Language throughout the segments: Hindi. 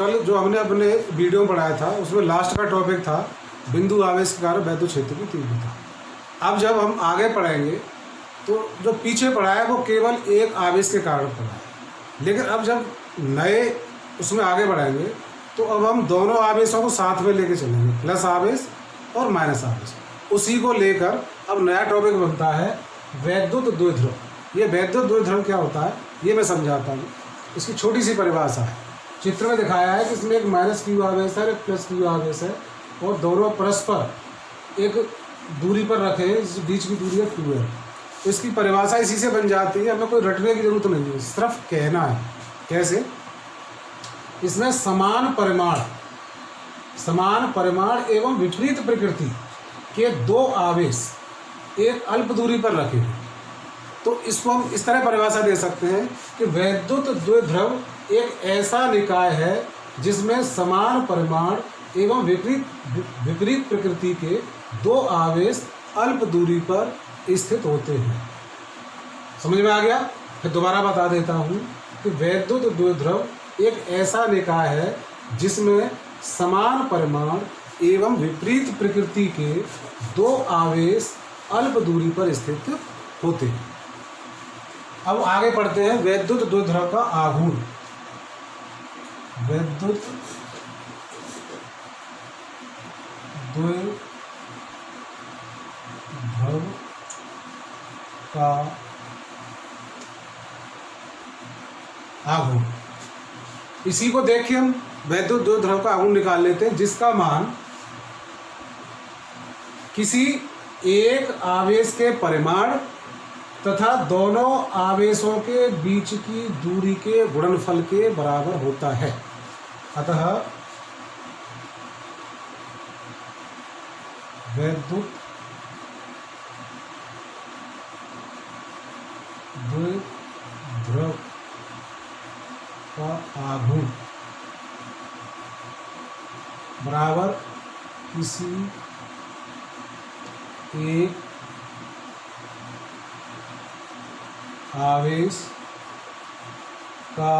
कल जो हमने अपने वीडियो में पढ़ाया था उसमें लास्ट का टॉपिक था बिंदु आवेश के कारण वैद्युत क्षेत्र की तीव्रता। अब जब हम आगे पढ़ेंगे तो जो पीछे पढ़ा है वो केवल एक आवेश के कारण पढ़ा है, लेकिन अब जब नए उसमें आगे बढ़ेंगे तो अब हम दोनों आवेशों को साथ में लेके चलेंगे, प्लस आवेश और माइनस आवेश। उसी को लेकर अब नया टॉपिक बनता है वैद्युत द्विध्रुव। ये वैद्युत द्विध्रुव क्या होता है ये मैं समझाता हूँ। इसकी छोटी सी परिभाषा है, चित्र में दिखाया है कि इसमें एक माइनस क्यू आवेश है, एक प्लस क्यू आवेश है और दोनों परस्पर एक दूरी पर रखे हैं, इस बीच की दूरी है क्यू है। तो इसकी परिभाषा इसी से बन जाती है, हमें कोई रटने की जरूरत नहीं है, सिर्फ कहना है। कैसे? इसमें समान परिमाण एवं विपरीत प्रकृति के दो आवेश एक अल्प दूरी पर रखे हैं। तो इसको हम इस तरह परिभाषा दे सकते हैं कि वैद्युत द्विध्रुव एक ऐसा निकाय है जिसमें समान परिमाण एवं विपरीत प्रकृति के दो आवेश अल्प दूरी पर स्थित होते हैं। समझ में आ गया? फिर दोबारा बता देता हूँ कि वैद्युत द्विध्रुव एक ऐसा निकाय है जिसमें समान परिमाण एवं विपरीत प्रकृति के दो आवेश अल्प दूरी पर स्थित होते हैं। अब आगे पढ़ते हैं वैद्युत द्विध्रुव का आघूर्ण। वैद्युत द्विध्रुव का आघूर्ण, इसी को देखिए हम वैद्युत द्विध्रुव का आघूर्ण निकाल लेते हैं, जिसका मान किसी एक आवेश के परिमाण तथा दोनों आवेशों के बीच की दूरी के गुणनफल के बराबर होता है। अतः वैद्युत द्विध्रुव का आघूर्ण बराबर किसी एक आवेश का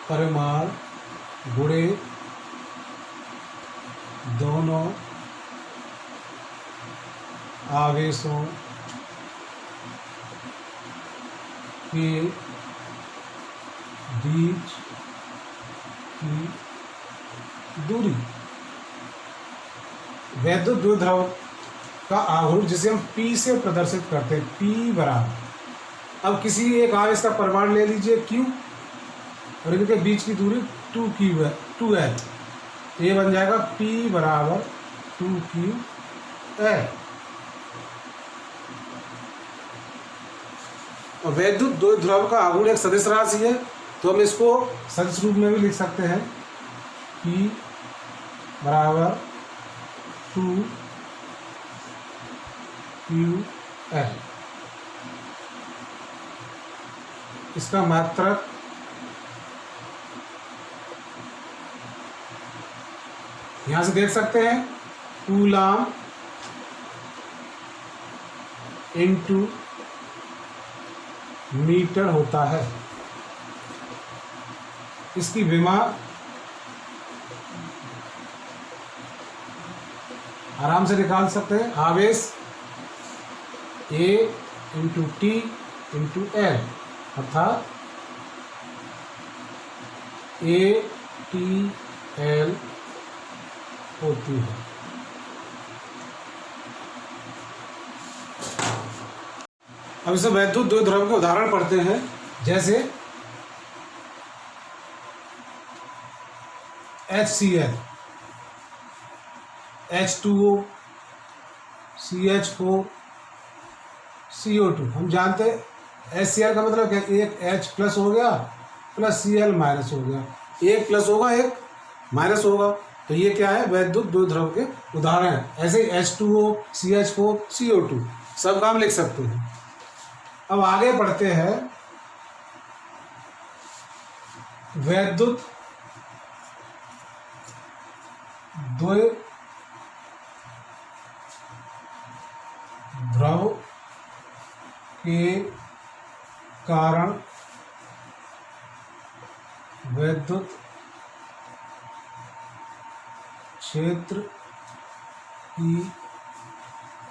परिमाण गुणे दोनों आवेशों के बीच की दूरी। वैद्युत द्विध्रुव का आघूर्ण जिसे हम P से प्रदर्शित करते हैं, P बराबर, अब किसी एक आवेश का परिमाण ले लीजिए Q और इनके बीच की दूरी 2Q है, 2L। ये बन जाएगा P बराबर 2QL। और वैद्युत द्विध्रुव का आघूर्ण एक सदिश राशि है, तो हम इसको सदिश रूप में भी लिख सकते हैं। P बराबर 2QL। इसका मात्रक यहां से देख सकते हैं, कूलाम इनटू मीटर होता है। इसकी विमा आराम से निकाल सकते हैं, आवेश A into T into L अर्थात ATL होती है। अब इसे वैद्युत द्विध्रुव के उदाहरण पढ़ते हैं, जैसे HCl, H2O, CH4, CO2। हम जानते हैं HCl का मतलब क्या, एक H प्लस हो गया प्लस Cl माइनस हो गया, एक प्लस होगा एक माइनस होगा, तो ये क्या है, वैद्युत द्विध्रुव के उदाहरण है। ऐसे ही H2O, CH4, CO2 सब काम लिख सकते हैं। अब आगे बढ़ते हैं वैद्युत द्विध्रुव के कारण वैद्युत क्षेत्र की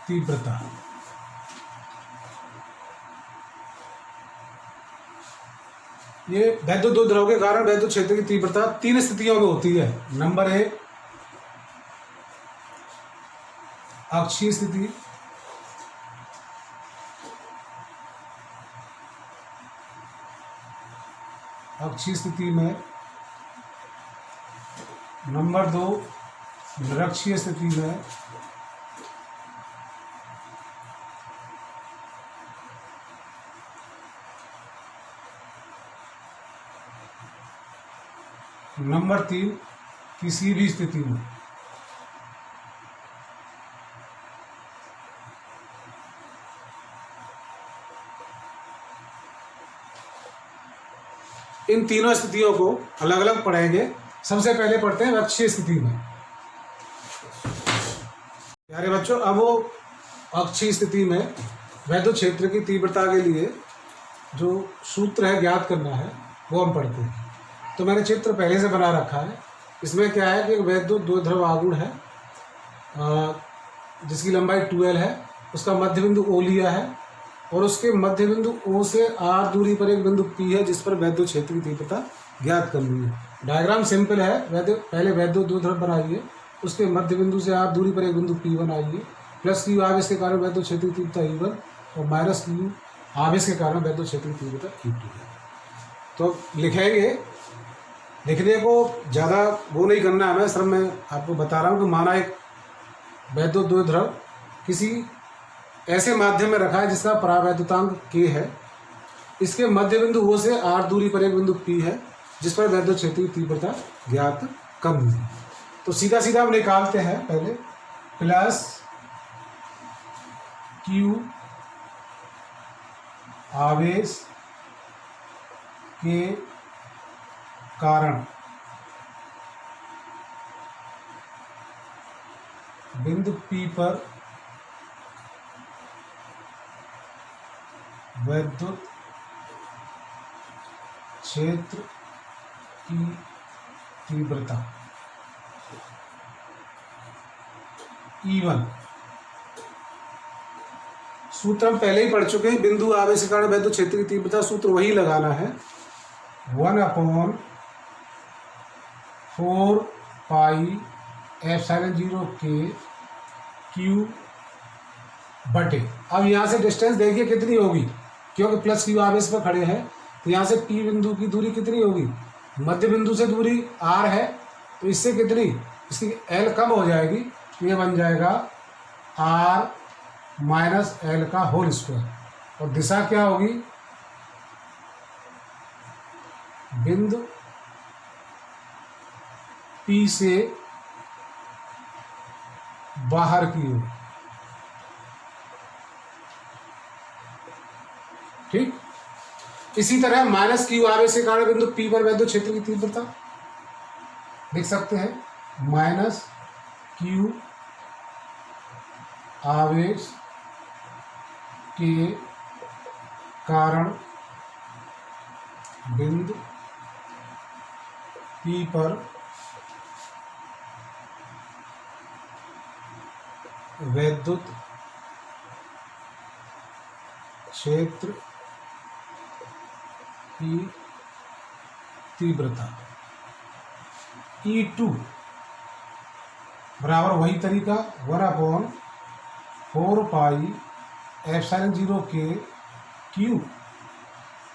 तीव्रता। ये वैद्युत द्विध्रुव के कारण वैद्युत क्षेत्र की तीव्रता 3 स्थितियों में होती है। नंबर 1 अक्षीय स्थिति, अक्षीय स्थिति में। नंबर 2 निरक्षीय स्थिति में। नंबर 3 किसी भी स्थिति में। इन तीनों स्थितियों को अलग अलग पढ़ेंगे। सबसे पहले पढ़ते हैं अक्षीय स्थिति में। प्यारे बच्चों, अब वो अक्षीय स्थिति में वैद्युत क्षेत्र की तीव्रता के लिए जो सूत्र है ज्ञात करना है वो हम पढ़ते हैं। तो मैंने चित्र पहले से बना रखा है। इसमें क्या है कि एक वैद्युत द्विध्रुव आघूर्ण है जिसकी लंबाई 2L है, उसका मध्य बिंदु O लिया है और उसके मध्य बिंदु O से R दूरी पर एक बिंदु P है जिस पर वैद्युत क्षेत्र की तीव्रता ज्ञात करनी है। डायग्राम सिंपल है। पहले वैद्युत द्विध्रुव बनाइए, उसके मध्य बिंदु से R दूरी पर एक बिंदु P बनाइए, प्लस Q आवेश के कारण वैद्युत क्षेत्र की तीव्रता E1 और माइनस Q आवेश के कारण वैद्युत क्षेत्र की तीव्रता E2 है। तो लिखेंगे, लिखने को ज़्यादा वो नहीं करना है, मैं सिर्फ मैं आपको बता रहा हूँ कि माना एक वैद्युत द्विध्रुव किसी ऐसे माध्यम में रखा है जिसका परावैद्युतांक K है, इसके मध्य बिंदु O से R दूरी पर एक बिंदु P है जिस पर वैद्युत क्षेत्र की तीव्रता ज्ञात करनी है। तो सीधा सीधा हम निकालते हैं। पहले प्लस Q आवेश के कारण बिंदु P पर वैद्युत क्षेत्र की तीव्रता E1। सूत्र हम पहले ही पढ़ चुके हैं। बिंदु आवेश के कारण वैद्युत क्षेत्र की तीव्रता, सूत्र वही लगाना है, 1/4 पाई एप्सिलॉन 0 के Q बटे। अब यहाँ से डिस्टेंस देखिए कितनी होगी, क्योंकि प्लस Q आवेश पर खड़े हैं तो यहाँ से P बिंदु की दूरी कितनी होगी, मध्य बिंदु से दूरी R है तो इससे कितनी, इसकी L कम हो जाएगी, तो ये बन जाएगा R माइनस L का होल स्क्वायर। और दिशा क्या होगी, बिंदु P से बाहर की ओर। ठीक, इसी तरह माइनस Q आवेश के कारण बिंदु P पर वैद्युत क्षेत्र की तीव्रता लिख सकते हैं, माइनस Q आवेश के कारण बिंदु P पर वैद्युत क्षेत्र की तीव्रता E2 बराबर वही तरीका 1/4 पाई एप्सिलॉन 0 के Q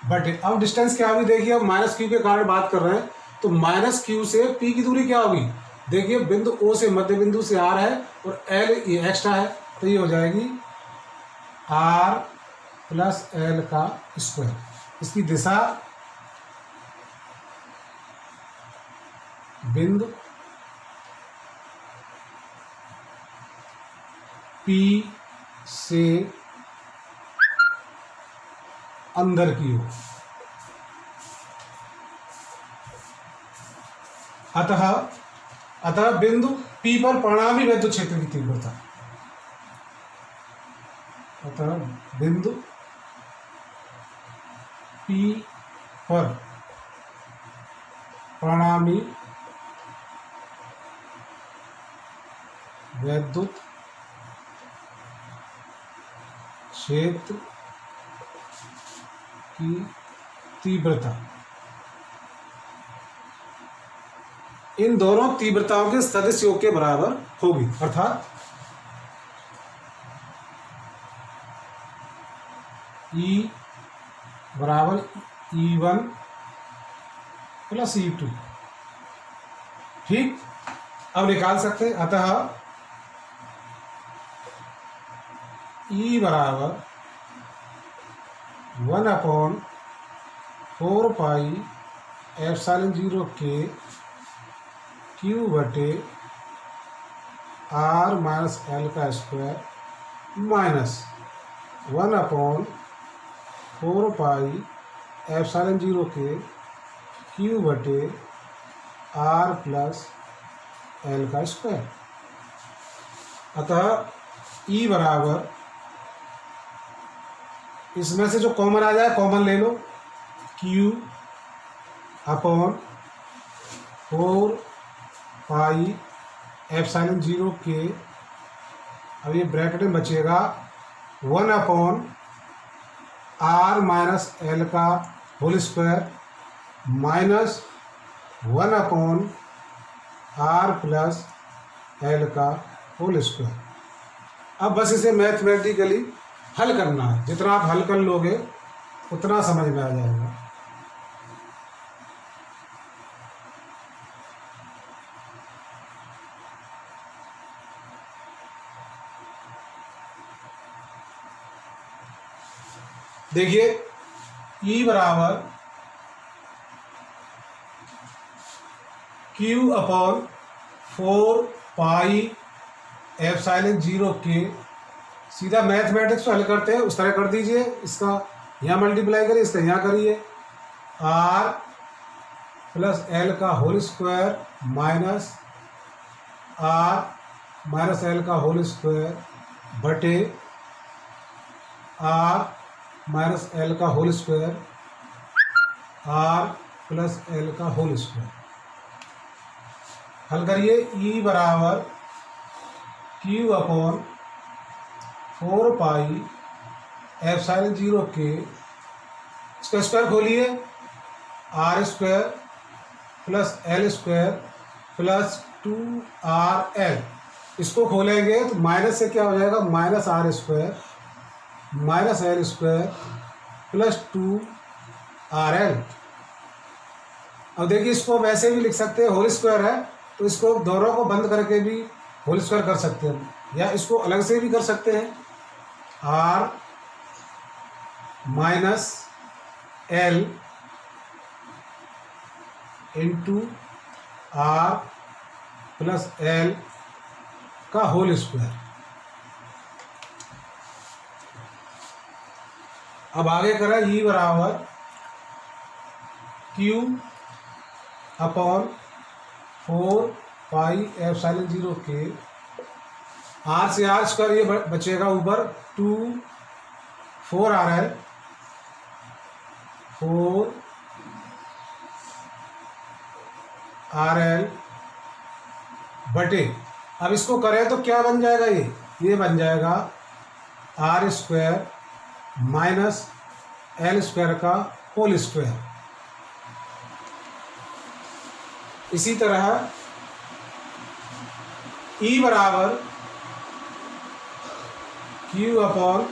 बटे। अब डिस्टेंस क्या होगी देखिए, अब माइनस Q के कारण बात कर रहे हैं तो माइनस Q से P की दूरी क्या होगी, देखिए बिंदु O से मध्य बिंदु से R है और L ये एक्स्ट्रा है तो ये हो जाएगी R प्लस L का स्क्वायर। इसकी दिशा बिंदु P से अंदर की ओर। अतः बिंदु P पर परिणामी वैद्युत क्षेत्र की तीव्रता, अतः बिंदु P पर परिणामी वैद्युत क्षेत्र की तीव्रता, इन दोनों तीव्रताओं के सदिश योग के बराबर होगी। अर्थात E बराबर E1 प्लस E2। ठीक, अब निकाल सकते हैं। अतः E बराबर 1/4πε0 के Q बटे R माइनस L का स्क्वायर माइनस 1/4πε0 के Q बटे R प्लस L का स्क्वायर। अतः E बराबर, इसमें से जो कॉमन आ जाए कॉमन ले लो, Q अपॉन 4πε0 के, अब ये ब्रैकेट में बचेगा 1/R माइनस L का whole square minus 1/R plus L का होल स्क्वायर। अब बस इसे मैथमेटिकली हल करना है। जितना आप हल कर लोगे उतना समझ में आ जाएगा। देखिए E बराबर Q अपॉन 4πε0 के, सीधा मैथमेटिक्स को हल करते हैं उस तरह कर दीजिए। इसका यहाँ मल्टीप्लाई करिए, इसका यहाँ करिए। R प्लस L का whole square minus R minus L का होल स्क्वायर बटे R माइनस L का whole square R plus L का होल स्क्वायर। हल करिए। E बराबर Q अपॉन 4πε0 के, इसका स्क्वायर खोलिए, R square plus L square plus 2RL। इसको खोलेंगे तो माइनस से क्या हो जाएगा, minus R square minus L square plus 2RL। अब देखिए इसको वैसे भी लिख सकते हैं, होल स्क्वायर है तो इसको दोनों को बंद करके भी होल स्क्वायर कर सकते हैं, या इसको अलग से भी कर सकते हैं। R minus L into R plus L का होल स्क्वायर। अब आगे करें। E बराबर Q अपॉन 4πε0 के, R से R स्क्वायर ये बचेगा ऊपर 4RL 4RL बटे, अब इसको करें तो क्या बन जाएगा, ये बन जाएगा R square minus L square का होल स्क्वायर। इसी तरह E बराबर Q अपॉन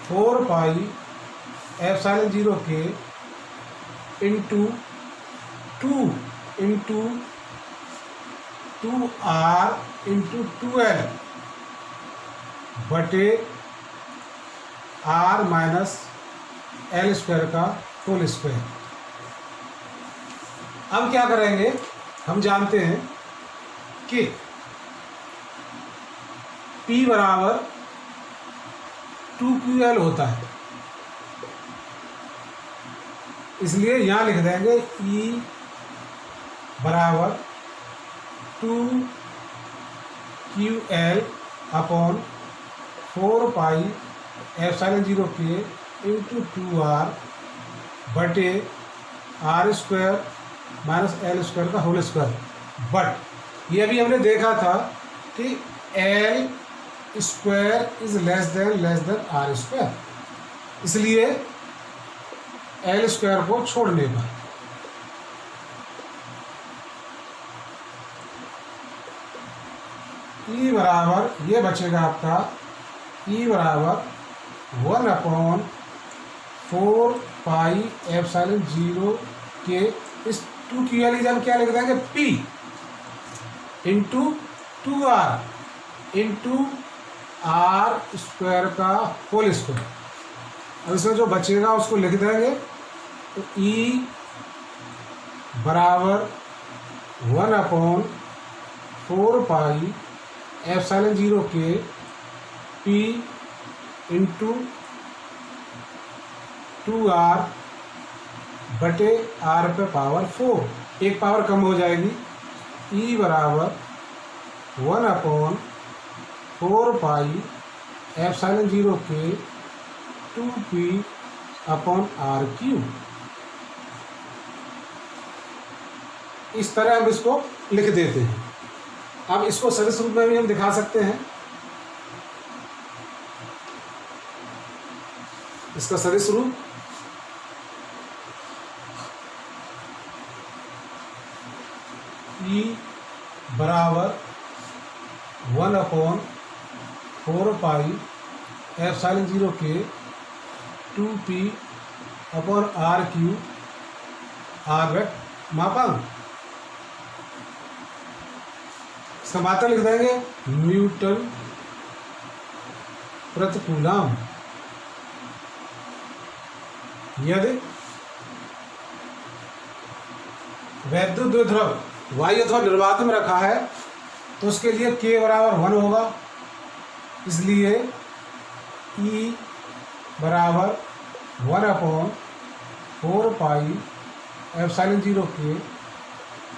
4πε0 के इंटू 2R इंटू 2L बटे R माइनस L स्क्वायर का होल स्क्वायर। अब क्या करेंगे, हम जानते हैं कि P बराबर 2QL होता है, इसलिए यहाँ लिख देंगे E बराबर 2QL अपॉन 4πε0 के इंटू 2R बटे R square minus L square का होल स्क्वायर। बट ये अभी हमने देखा था कि L square is less than R square, इसलिए एल स्क्वायर को छोड़ने पर ई बराबर ये बचेगा आपका ई बराबर 1/4 पाई एप्सिलॉन 0 के, इस 2 की वैल्यू जब क्या लिख देंगे P into 2R into R square का होल स्क्वायर। अब इसमें जो बचेगा उसको लिख देंगे, तो E बराबर 1/4 पाई एप्सिलॉन 0 के P इंटू 2R बटे R पे पावर 4, एक पावर कम हो जाएगी। E बराबर 1/4 पाई एप्सिलॉन 0 के 2P/R³। इस तरह हम इसको लिख देते हैं। अब इसको सदिश रूप में भी हम दिखा सकते हैं। इसका सदिश रूप E बराबर 1/4 पाई एप्सिलॉन 0 के 2P/R³ R मापांक। इसका मात्रा लिख देंगे न्यूटन प्रति कूलम। यदि वैद्युत द्विध्रुव वायु अथवा निर्वात में रखा है तो उसके लिए K बराबर 1 होगा, इसलिए E बराबर 1/4 पाई एप्सिलॉन 0 के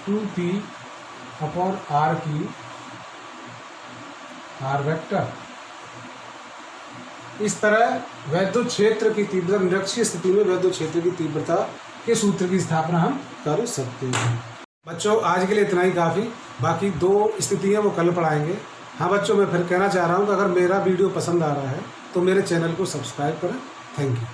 2P/R³ R वेक्टर। इस तरह वैद्युत क्षेत्र की तीव्रता, निरक्षीय स्थिति में वैद्युत क्षेत्र की तीव्रता के सूत्र की स्थापना हम कर सकते हैं। बच्चों आज के लिए इतना ही काफ़ी, बाकी 2 स्थितियाँ वो कल पढ़ाएंगे। हाँ बच्चों, मैं फिर कहना चाह रहा हूँ कि अगर मेरा वीडियो पसंद आ रहा है तो मेरे चैनल को सब्सक्राइब करें। Thank you.